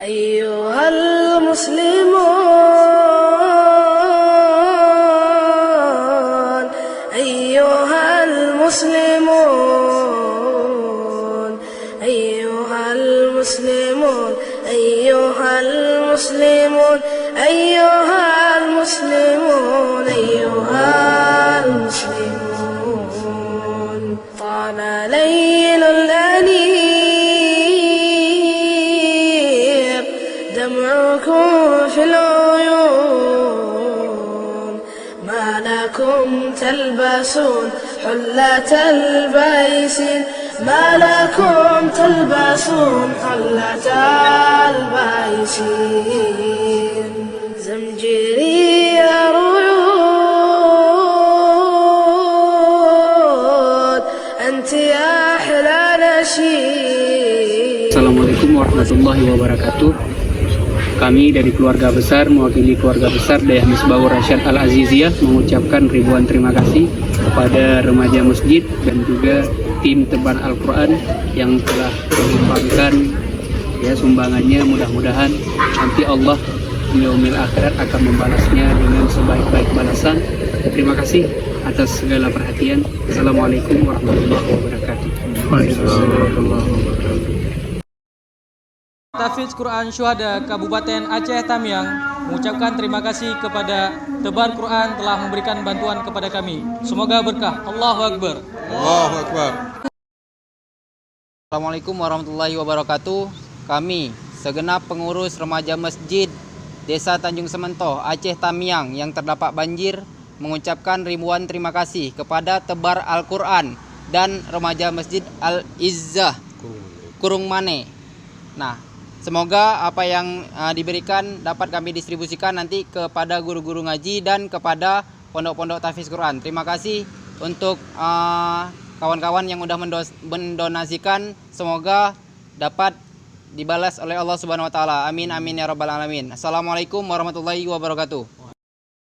أيها المسلمون أيها المسلمون أيها المسلمون أيها المسلمون أيها المسلمون أيها المسلمون طال ليل الأنيق دمعكم في العيون ما لكم تلبسون حلة البيسين ما لكم تلبسون حلة البيسين زمجري ريود أنت يا أحلى نشيد. Assalamualaikum warahmatullahi wabarakatuh. Kami dari keluarga besar, mewakili keluarga besar Dayah Misbahur Rasyad Al-Aziziyah mengucapkan ribuan terima kasih kepada remaja masjid dan juga tim Tebar Al-Quran yang telah menyumbangkan sumbangannya. Mudah-mudahan nanti Allah di yaumil akhirat akan membalasnya dengan sebaik-baik balasan. Terima kasih atas segala perhatian. Assalamualaikum warahmatullahi wabarakatuh. Tahfidz Quran Syuhada Kabupaten Aceh Tamiang mengucapkan terima kasih kepada Tebar Quran telah memberikan bantuan kepada kami. Semoga berkah. Allahu Akbar. Allahu Akbar. Assalamualaikum warahmatullahi wabarakatuh. Kami segenap pengurus remaja masjid Desa Tanjung Sementoh, Aceh Tamiang yang terdapat banjir mengucapkan ribuan terima kasih kepada Tebar Al-Quran dan remaja masjid Al-Izzah Kurung Mane. Nah, semoga apa yang diberikan dapat kami distribusikan nanti kepada guru-guru ngaji dan kepada pondok-pondok tahfidz Quran. Terima kasih untuk kawan-kawan yang sudah mendonasikan. Semoga dapat dibalas oleh Allah Subhanahu wa taala. Amin amin ya rabbal alamin. Assalamualaikum warahmatullahi wabarakatuh.